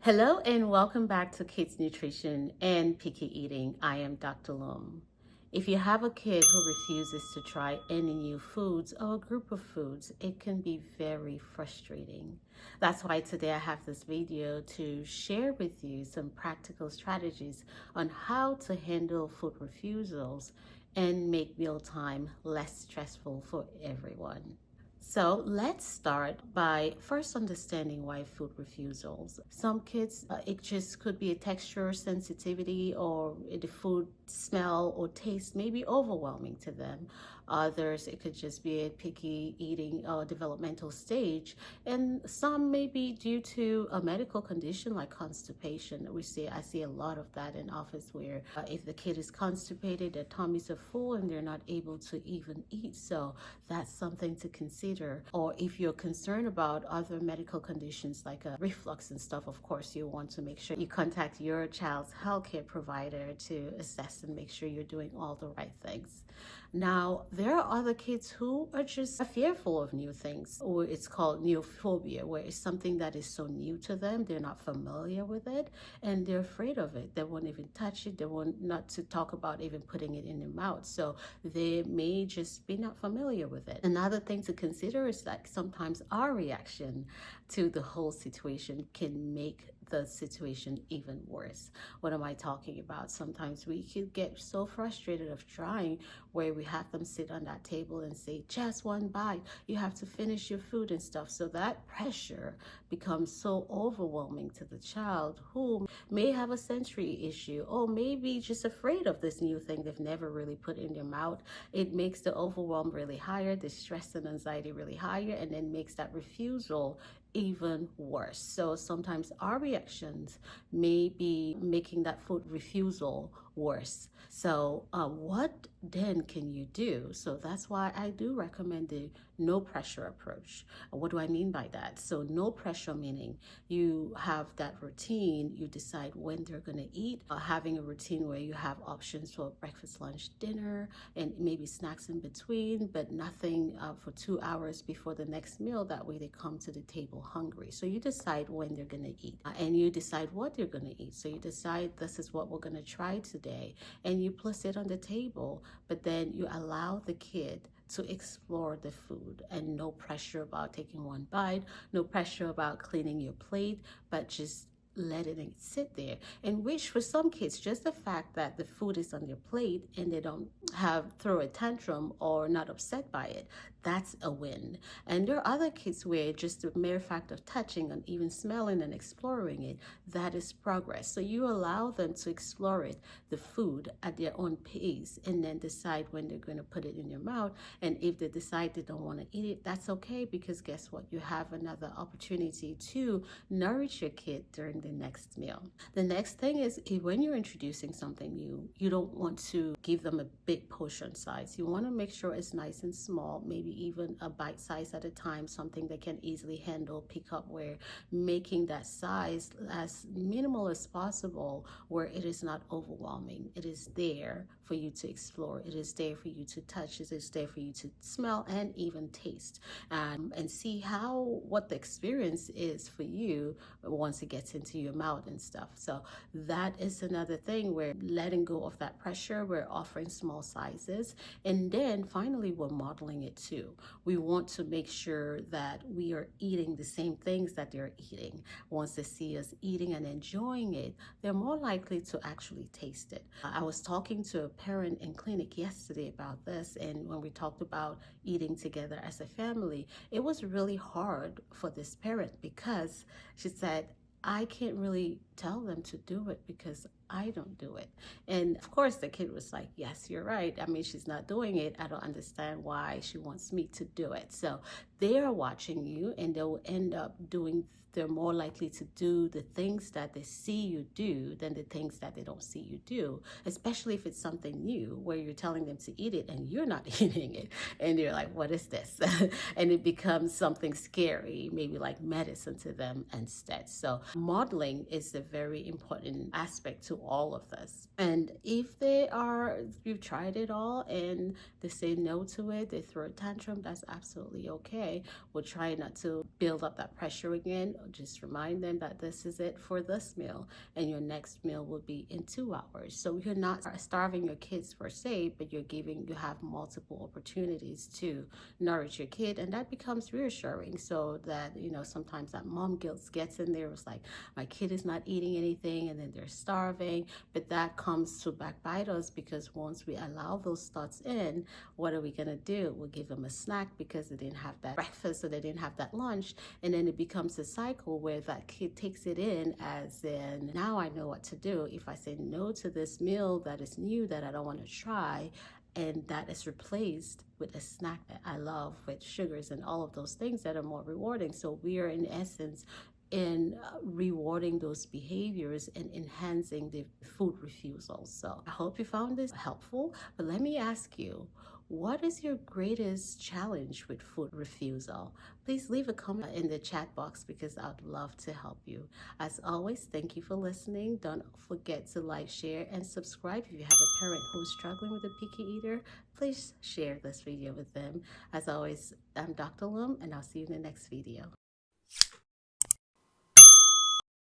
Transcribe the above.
Hello and welcome back to Kids Nutrition and Picky Eating. I am Dr. Lum. If you have a kid who refuses to try any new foods or a group of foods, it can be very frustrating. That's why today I have this video to share with you some practical strategies on how to handle food refusals and make mealtime less stressful for everyone. So let's start by first understanding why food refusals. Some kids, it just could be a texture sensitivity or the food smell or taste may be overwhelming to them. Others, it could just be a picky eating developmental stage. And some may be due to a medical condition like constipation. I see a lot of that in office where if the kid is constipated, their tummies are full and they're not able to even eat. So that's something to consider. Or if you're concerned about other medical conditions like reflux and stuff, of course, you want to make sure you contact your child's healthcare provider to assess and make sure you're doing all the right things. Now, there are other kids who are just fearful of new things, or it's called neophobia, where it's something that is so new to them, they're not familiar with it, and they're afraid of it. They won't even touch it. They want not to talk about even putting it in their mouth. So they may just be not familiar with it. Another thing to consider is that sometimes our reaction to the whole situation can make the situation even worse. What am I talking about? Sometimes we could get so frustrated of trying where we have them sit on that table and say, just one bite, you have to finish your food and stuff. So that pressure becomes so overwhelming to the child who may have a sensory issue or maybe just afraid of this new thing they've never really put in their mouth. It makes the overwhelm really higher, the stress and anxiety really higher, and then makes that refusal even worse. So sometimes our reactions may be making that food refusal worse. So what then can you do? So that's why I do recommend the no pressure approach. What do I mean by that? So no pressure meaning you have that routine, you decide when they're going to eat, having a routine where you have options for breakfast, lunch, dinner, and maybe snacks in between, but nothing for 2 hours before the next meal. That way they come to the table hungry. So you decide when they're going to eat and you decide what they're going to eat. So you decide this is what we're going to try today and you place it on the table, but then you allow the kid to explore the food and no pressure about taking one bite, no pressure about cleaning your plate, but just letting it sit there. And which for some kids, just the fact that the food is on their plate and they don't throw a tantrum or not upset by it, that's a win. And there are other kids where just the mere fact of touching and even smelling and exploring it, that is progress. So you allow them to explore it, the food at their own pace, and then decide when they're going to put it in your mouth. And if they decide they don't want to eat it, that's okay, because guess what? You have another opportunity to nourish your kid during the next meal. The next thing is when you're introducing something new, you don't want to give them a big portion size. You want to make sure it's nice and small, maybe even a bite size at a time, something they can easily handle, pick up, where making that size as minimal as possible, where it is not overwhelming. It is there for you to explore. It is there for you to touch. It is there for you to smell and even taste, and see what the experience is for you once it gets into your mouth and stuff. So that is another thing where letting go of that pressure, we're offering small sizes, and then finally we're modeling it too. We want to make sure that we are eating the same things that they're eating. Once they see us eating and enjoying it, they're more likely to actually taste it. I was talking to a parent in clinic yesterday about this, and when we talked about eating together as a family, it was really hard for this parent because she said, I can't really tell them to do it because I don't do it. And of course the kid was like, yes, you're right. I mean, she's not doing it. I don't understand why she wants me to do it. So they are watching you, and they'll end up they're more likely to do the things that they see you do than the things that they don't see you do, especially if it's something new where you're telling them to eat it and you're not eating it. And you're like, what is this? And it becomes something scary, maybe like medicine to them instead. So modeling is a very important aspect to all of this. And if you've tried it all and they say no to it, they throw a tantrum, that's absolutely okay. We'll try not to build up that pressure again. Just remind them that this is it for this meal, and your next meal will be in 2 hours. So you're not starving your kids per se, but you have multiple opportunities to nourish your kid, and that becomes reassuring. So that, sometimes that mom guilt gets in there. It's like, my kid is not eating anything, and then they're starving. But that comes to backbite us, because once we allow those thoughts in, what are we gonna do? We'll give them a snack because they didn't have that breakfast, or they didn't have that lunch, and then it becomes a cycle where that kid takes it in as in, now I know what to do. If I say no to this meal that is new that I don't want to try, and that is replaced with a snack that I love with sugars and all of those things that are more rewarding. So we are in essence in rewarding those behaviors and enhancing the food refusal. So I hope you found this helpful, but let me ask you, what is your greatest challenge with food refusal? Please leave a comment in the chat box, because I'd love to help you. As always, thank you for listening. Don't forget to like, share, and subscribe. If you have a parent who's struggling with a picky eater, please share this video with them. As always, I'm Dr. Lum, and I'll see you in the next video.